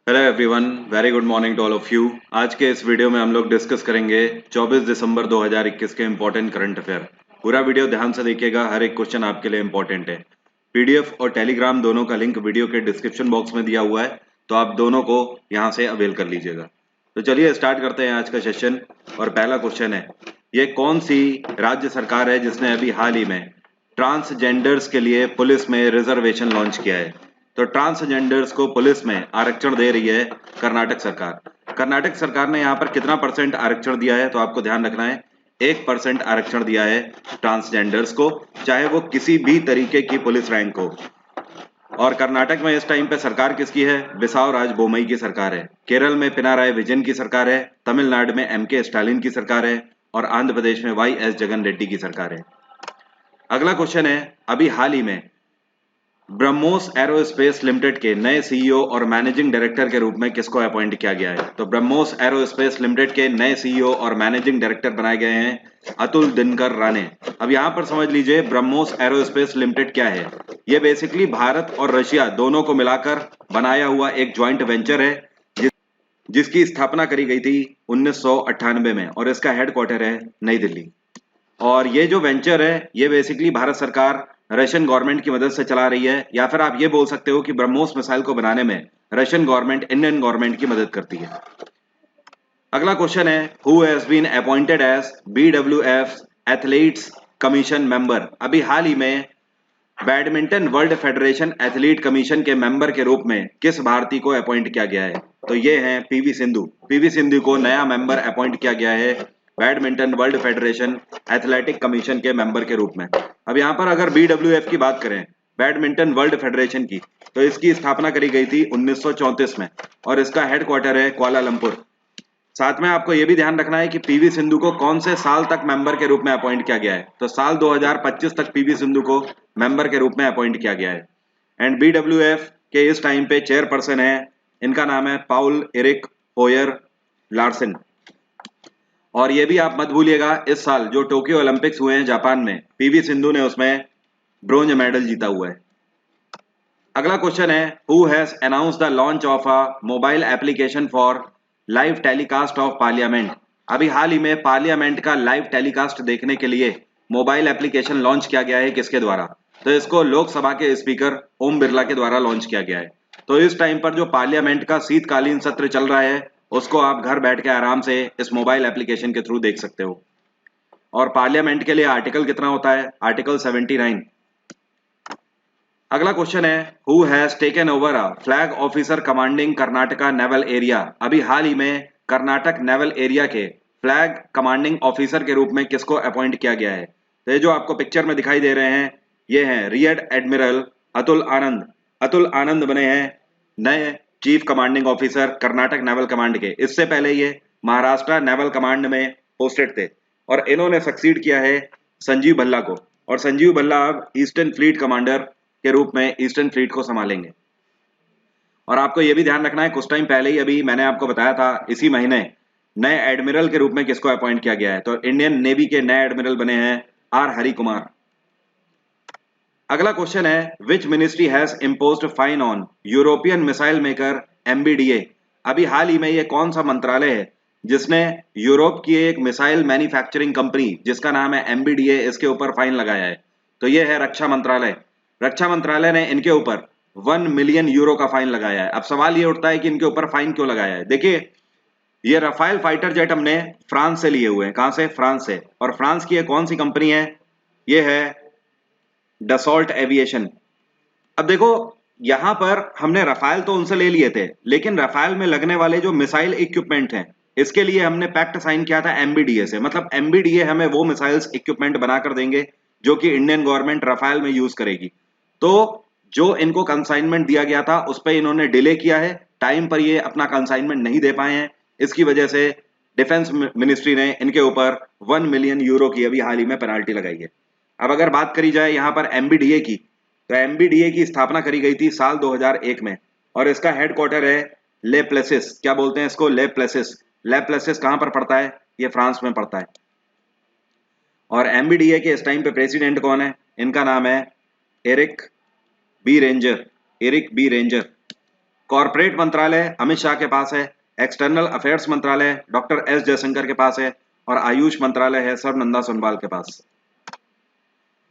Hello everyone, very good morning to all of you. आज के इस वीडियो में हम लोग डिस्कस करेंगे 24 दिसंबर 2021 के इंपॉर्टेंट करंट अफेयर। पूरा वीडियो ध्यान से देखिएगा, हर एक क्वेश्चन आपके लिए इंपॉर्टेंट है। पीडीएफ और टेलीग्राम दोनों का लिंक वीडियो के डिस्क्रिप्शन बॉक्स में दिया हुआ है, तो आप दोनों को यहाँ से अवेल कर लीजिएगा। तो चलिए स्टार्ट करते हैं आज का सेशन। और पहला क्वेश्चन है, ये कौन सी राज्य सरकार है जिसने अभी हाल ही में ट्रांसजेंडर्स के लिए पुलिस में रिजर्वेशन लॉन्च किया है? तो ट्रांसजेंडर्स को पुलिस में आरक्षण दे रही है कर्नाटक सरकार। कर्नाटक सरकार ने यहाँ पर कितना परसेंट आरक्षण दिया है? तो आपको ध्यान रखना है, 1% आरक्षण दिया है ट्रांसजेंडर्स को, चाहे वो किसी भी तरीके की पुलिस रैंक हो। और कर्नाटक में इस टाइम पे सरकार किसकी है? बिसावराज बोमई की सरकार है। केरल में पिनाराई विजयन की सरकार है। तमिलनाडु में एमके स्टालिन की सरकार है। और आंध्र प्रदेश में वाई एस जगन रेड्डी की सरकार है। अगला क्वेश्चन है, अभी हाल ही में ब्रह्मोस एरोस्पेस लिमिटेड के नए सीईओ और मैनेजिंग डायरेक्टर के रूप में किसको अपॉइंट किया गया है? तो ब्रह्मोस एरोस्पेस लिमिटेड के नए सीईओ और मैनेजिंग डायरेक्टर बनाए गए हैं अतुल दिनकर राणे। अब यहाँ पर समझ लीजिए, ब्रह्मोस एरोस्पेस लिमिटेड क्या है? ये बेसिकली भारत और रशिया दोनों को मिलाकर बनाया हुआ एक ज्वाइंट वेंचर है, जिसकी स्थापना करी गई थी 1998 में, और इसका हेडक्वार्टर है नई दिल्ली। और ये जो वेंचर है, ये बेसिकली भारत सरकार रशियन गवर्नमेंट की मदद से चला रही है, या फिर आप ये बोल सकते हो कि ब्रह्मोस मिसाइल को बनाने में रशियन गवर्नमेंट इंडियन गवर्नमेंट की मदद करती है। अगला क्वेश्चन है, who has been appointed as BWF athletes commission member? अभी हाल ही में badminton world federation athlete commission के मेंबर के रूप में किस भारतीय को अपॉइंट किया गया है? तो ये हैं पीवी सिंधु। पीवी सिंधु को नया मेंबर अपॉइंट किया गया है badminton world federation athletic commission के मेंबर के रूप में। अब यहाँ पर अगर BWF की बात करें, बैडमिंटन वर्ल्ड फेडरेशन की, तो इसकी स्थापना करी गई थी 1934 में, और इसका हेडक्वार्टर है कुआलालंपुर। साथ में आपको यह भी ध्यान रखना है कि पीवी सिंधु को कौन से साल तक मेंबर के रूप में अपॉइंट किया गया है? तो साल 2025 तक पीवी सिंधु को मेंबर के रूप में अपॉइंट किया गया है। एंड BWF के इस टाइम पे चेयरपर्सन है, इनका नाम है पाउल एरिक होयर लार्सन। और ये भी आप मत भूलिएगा, इस साल जो टोक्यो ओलंपिक्स हुए हैं जापान में, पीवी सिंधु ने उसमें ब्रोंज मेडल जीता हुआ है। अगला क्वेश्चन है, who has announce the launch of a mobile application for live telecast of parliament? अभी हाल ही में पार्लियामेंट का लाइव टेलीकास्ट देखने के लिए मोबाइल एप्लीकेशन लॉन्च किया गया है, किसके द्वारा? तो इसको लोकसभा के स्पीकर ओम बिरला के द्वारा लॉन्च किया गया है। तो इस टाइम पर जो पार्लियामेंट का शीतकालीन सत्र चल रहा है, उसको आप घर बैठ के आराम से इस मोबाइल एप्लीकेशन के थ्रू देख सकते हो। और पार्लियामेंट के लिए आर्टिकल कितना होता है? आर्टिकल 79। अगला क्वेश्चन है, who has taken over a flag officer commanding Karnataka naval area? अभी हाल ही में कर्नाटक नेवल एरिया के फ्लैग कमांडिंग ऑफिसर के रूप में किसको अपॉइंट किया गया है? तो ये जो आपको पिक्चर में दिखाई दे रहे हैं, ये हैं रियर एडमिरल अतुल आनंद। अतुल आनंद बने हैं नए chief commanding officer Karnataka naval command के। इससे पहले ये महाराष्ट्र नेवल कमांड में पोस्टेड थे, और इन्होंने सक्सीड किया है संजीव भल्ला को। और संजीव भल्ला अब ईस्टर्न फ्लीट कमांडर के रूप में ईस्टर्न फ्लीट को संभालेंगे। और आपको यह भी ध्यान रखना है, कुछ टाइम पहले ही अभी मैंने आपको बताया था, इसी महीने नए एडमिरल के रूप में किसको अपॉइंट किया गया है? तो इंडियन नेवी के नए एडमिरल बने हैं आर हरि कुमार। अगला क्वेश्चन है, which ministry has imposed fine on European missile maker MBDA? अभी हाल ही में ये कौन सा मंत्रालय है जिसने यूरोप की एक मिसाइल मैन्युफैक्चरिंग कंपनी जिसका नाम है MBDA, इसके ऊपर फाइन लगाया है? तो ये है रक्षा मंत्रालय। रक्षा मंत्रालय ने इनके ऊपर 1 मिलियन यूरो का फाइन लगाया है। अब सवाल ये उठता है कि इनके ऊपर फाइन क्यों लगाया है? देखिए, ये राफेल फाइटर जेट हमने फ्रांस से लिए हुए हैं। कहां से? फ्रांस से। और फ्रांस की कौन सी कंपनी है? ये है डसॉल्ट एविएशन। अब देखो, यहां पर हमने राफेल तो उनसे ले लिए थे, लेकिन राफेल में लगने वाले जो मिसाइल इक्विपमेंट हैं, इसके लिए हमने पैक्ट साइन किया था MBDA से। मतलब MBDA हमें वो मिसाइल्स इक्विपमेंट बनाकर देंगे जो कि इंडियन गवर्नमेंट राफेल में यूज करेगी। तो जो इनको कंसाइनमेंट दिया गया था, उस पर इन्होंने डिले किया है, टाइम पर ये अपना कंसाइनमेंट नहीं दे पाए हैं। इसकी वजह से डिफेंस मिनिस्ट्री ने इनके ऊपर 1 मिलियन यूरो की अभी हाल ही में पेनाल्टी लगाई है। अब अगर बात करी जाए यहाँ पर MBDA की, तो MBDA की स्थापना करी गई थी साल 2001 में, और इसका हेडक्वार्टर है ले प्लेसिस। क्या बोलते हैं इसको? ले प्लेसिस। ले प्लेसिस कहां पर पड़ता है? ये फ्रांस में पड़ता है। और MBDA के इस टाइम पे प्रेसिडेंट कौन है? इनका नाम है Eric B Ranger. Eric B Ranger. Corporate मंत्रालय अमित शाह के पास है, एक्सटर्नल अफेयर्स मंत्रालय डॉक्टर एस जयशंकर के पास है, और आयुष मंत्रालय है सर्बानंद सोनोवाल के पास।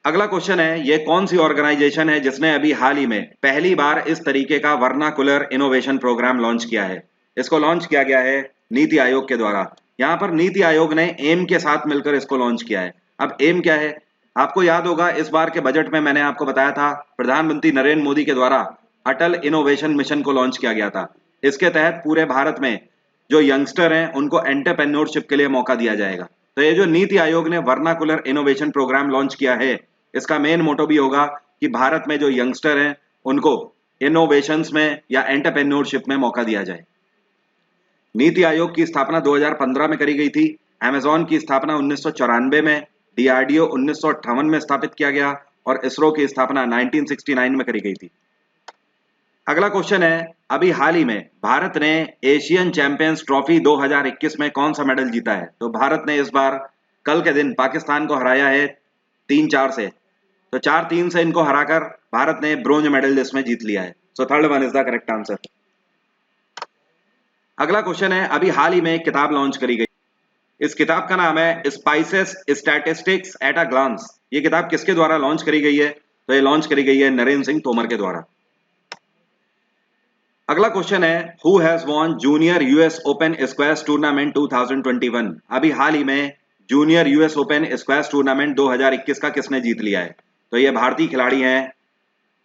अगला क्वेश्चन है, ये कौन सी ऑर्गेनाइजेशन है जिसने अभी हाल ही में पहली बार इस तरीके का वर्नाकुलर इनोवेशन प्रोग्राम लॉन्च किया है? इसको लॉन्च किया गया है नीति आयोग के द्वारा। यहाँ पर नीति आयोग ने एम के साथ मिलकर इसको लॉन्च किया है। अब एम क्या है? आपको याद होगा इस बार के बजट में मैंने आपको बताया था, प्रधानमंत्री नरेंद्र मोदी के द्वारा अटल इनोवेशन मिशन को लॉन्च किया गया था। इसके तहत पूरे भारत में जो यंगस्टर हैं उनको एंटरप्रेन्योरशिप के लिए मौका दिया जाएगा। तो ये जो नीति आयोग ने वर्नाकुलर इनोवेशन प्रोग्राम लॉन्च किया है, इसका मेन मोटो भी होगा कि भारत में जो यंगस्टर हैं उनको इनोवेशंस में या एंटरप्रेन्योरशिप में मौका दिया जाए। नीति आयोग की स्थापना 2015 में करी गई थी। अमेज़न की स्थापना 1994 में, डीआरडीओ 1958 में स्थापित किया गया और इसरो की स्थापना 1969 में करी गई थी। अगला क्वेश्चन है, अभी हाल ही में भारत ने एशियन चैंपियंस ट्रॉफी 2021 में कौन सा मेडल जीता है? तो भारत ने इस बार कल के दिन पाकिस्तान को हराया है 3-4 से। तो 4-3 से इनको हराकर भारत ने ब्रोंज मेडल इसमें जीत लिया है। So third one is the correct answer. अगला क्वेश्चन है, अभी हाल ही में एक किताब लॉन्च करी गई। इस किताब का नाम है spices statistics at a glance. ये किताब किसके द्वारा लॉन्च करी गई है? तो ये लॉन्च करी गई है नरेंद्र सिंह तोमर के द्वारा। अगला क्वेश्चन है, who has won junior US open squash tournament 2021? अभी हाल ही में junior US open squash tournament 2021 का किसने जीत लिया है? तो ये भारतीय खिलाड़ी हैं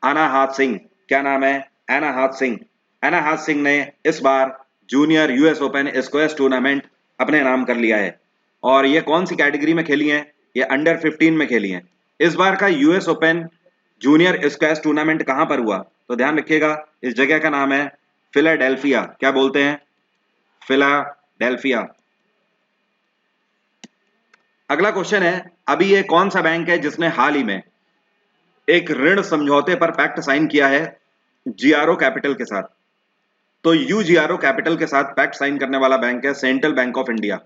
अनाहत सिंह। क्या नाम है? अनाहत सिंह। अनाहत सिंह ने इस बार junior US open squash tournament अपने नाम कर लिया है। और ये कौन सी कैटेगरी में खेली हैं? ये अंडर 15 में खेली हैं। इस बार का US open junior squash tournament कहां पर हुआ? तो ध्यान रखिएगा, इस जगह का नाम है फिलाडेल्फिया। क्या बोलते हैं? फिलाडेल्फिया। अगला क्वेश्चन है, अभी ये कौन सा बैंक है जिसने हाल ही में एक ऋण समझौते पर पैक्ट साइन किया है जीआरओ कैपिटल के साथ? तो यूजीआरओ कैपिटल के साथ पैक्ट साइन करने वाला बैंक है सेंट्रल बैंक ऑफ इंडिया।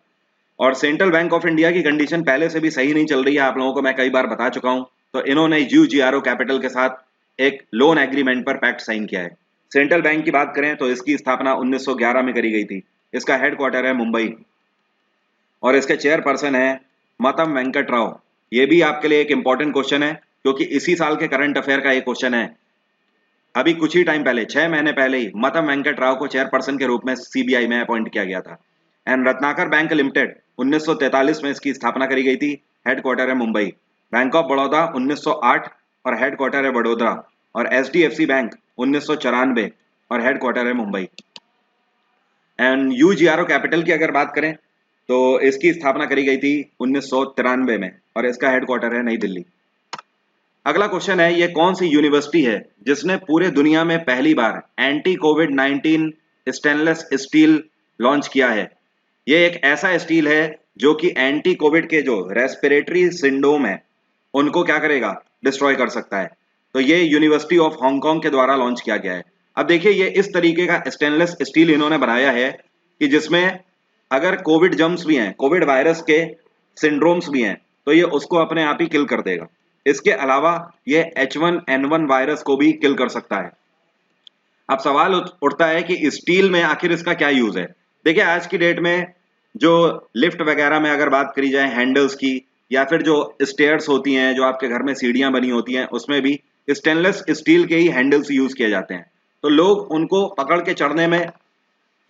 और सेंट्रल बैंक ऑफ इंडिया की कंडीशन पहले से भी सही नहीं चल रही है, आप लोगों को मैं कई बार बता चुका हूं। तो इन्होंने यूजीआरओ कैपिटल के साथ एक लोन एग्रीमेंट पर पैक्ट साइन किया है। सेंट्रल बैंक की बात करें तो इसकी स्थापना 1911 में करी गई थी। इसका हेडक्वार्टर है मुंबई और इसके चेयरपर्सन है मतम वेंकट राव। ये भी आपके लिए एक इंपॉर्टेंट क्वेश्चन है क्योंकि इसी साल के करंट अफेयर का एक क्वेश्चन है। अभी कुछ ही टाइम पहले 6 महीने पहले ही मतम वेंकट राव को चेयरपर्सन के रूप में सीबीआई में अपॉइंट किया गया था। एंड रत्नाकर बैंक लिमिटेड 1943 में इसकी स्थापना करी गई थी। हेडक्वार्टर है मुंबई। बैंक ऑफ बड़ौदा 1908 और हेडक्वार्टर है वडोदरा। और एचडीएफसी बैंक 1994 और हेडक्वार्टर है मुंबई। एंड यूजीआरओ कैपिटल की अगर बात करें तो इसकी स्थापना करी गई थी 1993 में और इसका हेडक्वार्टर है नई दिल्ली। अगला क्वेश्चन है, ये कौन सी यूनिवर्सिटी है जिसने पूरे दुनिया में पहली बार एंटी कोविड-19 स्टेनलेस स्टील लॉन्च किया है? ये एक ऐसा स्टील है जो कि एंटी कोविड के जो रेस्पिरेटरी सिंड्रोम है उनको क्या करेगा? डिस्ट्रॉय कर सकता है। तो ये यूनिवर्सिटी ऑफ हांगकांग के द्वारा लॉन्च किया गया है। अब देखिए, ये इस तरीके का स्टेनलेस स्टील इन्होंने बनाया है कि जिसमें अगर कोविड जम्स भी हैं, कोविड वायरस के सिंड्रोम्स भी हैं, तो ये उसको अपने आप ही किल कर देगा। इसके अलावा ये H1N1 वायरस को भी किल कर सकता है। अब सवाल उठता है कि स्टील में आखिर इसका क्या यूज है? देखिए, आज की डेट में जो लिफ्ट वगैरह में अगर बात करी जाए हैंडल्स की, या फिर जो स्टेयर्स होती हैं, जो आपके घर में सीढ़ियां बनी होती हैं, उसमें भी स्टेनलेस स्टील के ही हैंडल्स यूज किए जाते हैं। तो लोग उनको पकड़ के चढ़ने में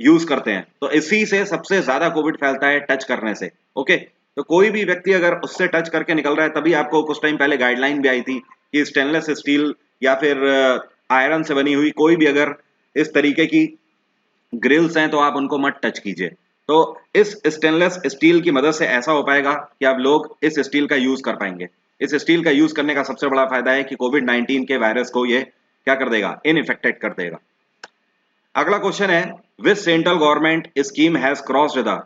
यूज करते हैं। तो इसी से सबसे ज्यादा कोविड फैलता है, टच करने से। ओके, तो कोई भी व्यक्ति अगर उससे टच करके निकल रहा है, तभी आपको कुछ टाइम पहले गाइडलाइन भी आई थी कि स्टेनलेस स्टील या फिर आयरन से बनी हुई कोई भी अगर इस तरीके की ग्रिल्स हैं तो आप उनको मत टच कीजिए। तो इस स्टेनलेस स्टील की मदद से ऐसा हो पाएगा कि आप लोग इस स्टील का यूज कर पाएंगे। इस स्टील का यूज करने का सबसे बड़ा फायदा है कि कोविड-19 के वायरस को ये क्या कर देगा? इनइफेक्टेड कर देगा। अगला क्वेश्चन है, which central government scheme has crossed the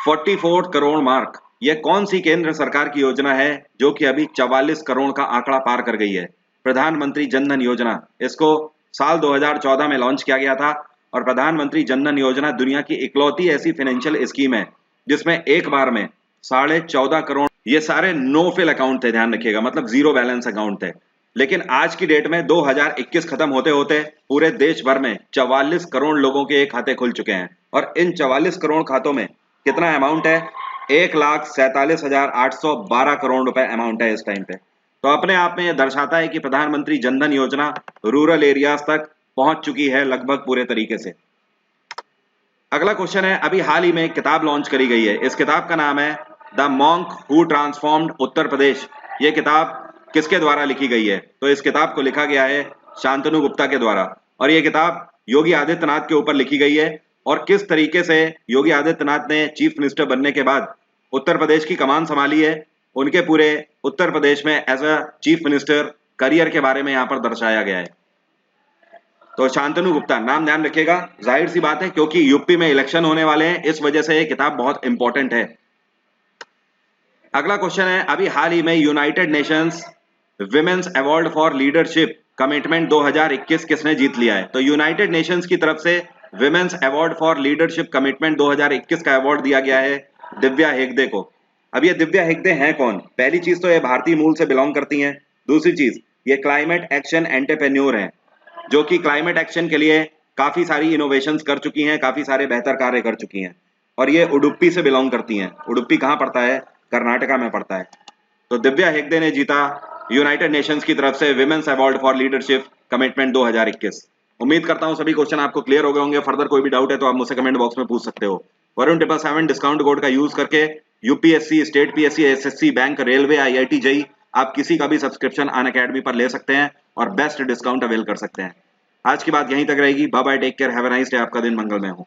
44 crore mark? यह कौन सी केंद्र सरकार की योजना है जो कि अभी 44 करोड़ का आंकड़ा पार कर गई है? प्रधानमंत्री जन धन योजना। इसको साल 2014 में लॉन्च किया गया था और प्रधानमंत्री जन धन योजना दुनिया की इकलौती ऐसी फाइनेंशियल स्कीम है जिसमें एक बार में 14.5 करोड़, ये सारे नो फिल अकाउंट थे, ध्यान रखिएगा, मतलब जीरो बैलेंस अकाउंट थे। लेकिन आज की डेट में 2021 खत्म होते होते पूरे देश भर में 44 करोड़ लोगों के खाते खुल चुके हैं और इन 44 करोड़ खातों में कितना अमाउंट है? 1,47,812 करोड़ रुपए अमाउंट है इस टाइम पे। तो अपने आप में यह दर्शाता है कि प्रधानमंत्री जनधन योजना रूरल एरियाज तक पहुंच चुकी है लगभग पूरे तरीके से। अगला क्वेश्चन है, अभी हाल ही में एक किताब लॉन्च करी गई है। इस किताब का नाम है the monk who transformed Uttar Pradesh. ये किताब किसके द्वारा लिखी गई है? तो इस किताब को लिखा गया है शांतनु गुप्ता के द्वारा और ये किताब योगी आदित्यनाथ के ऊपर लिखी गई है और किस तरीके से योगी आदित्यनाथ ने चीफ मिनिस्टर बनने के बाद उत्तर प्रदेश की कमान संभाली है, उनके पूरे उत्तर प्रदेश में as a chief minister career के बारे में यहाँ पर दर्शाया गया है। तो शांतनु गुप्ता नाम ध्यान रखिएगा, जाहिर सी बात है क्योंकि यूपी में इलेक्शन होने वाले हैं, इस वजह से ये किताब बहुत इंपॉर्टेंट है। अगला क्वेश्चन है, अभी हाल ही में United Nations women's award for leadership commitment 2021 किसने जीत लिया है? तो यूनाइटेड नेशंस की तरफ से women's award for leadership commitment 2021 का अवार्ड दिया गया है दिव्या हेगड़े को। अब ये दिव्या हेगड़े हैं कौन? पहली चीज तो ये भारतीय मूल से बिलोंग करती हैं। दूसरी चीज, ये क्लाइमेट एक्शन एंटरप्रेन्योर हैं जो कि क्लाइमेट एक्शन के लिए काफी सारी इनोवेशंस कर चुकी हैं, काफी सारे बेहतर कार्य कर चुकी हैं और ये उडुपी से बिलोंग करती हैं। उडुपी कहाँ पड़ता है? कर्नाटका में पड़ता है। तो दिव्या हेगड़े ने जीता यूनाइटेड नेशंस की तरफ से women's award for leadership commitment 2021। उम्मीद करता हूं सभी क्वेश्चन आपको क्लियर हो गए होंगे। फर्दर कोई भी डाउट है तो आप मुझसे कमेंट बॉक्स में पूछ सकते हो। वरुण 777 डिस्काउंट कोड का यूज करके UPSC, state PSC, SSC, bank, railway, IIT, JE आप किसी का भी सब्सक्रिप्शन अनअकैडमी पर ले सकते हैं और बेस्ट डिस्काउंट अवेल कर सकते हैं। आज की बात यहीं तक रहेगी। Bye bye, take care, have a nice day. आपका दिन मंगलमय हो।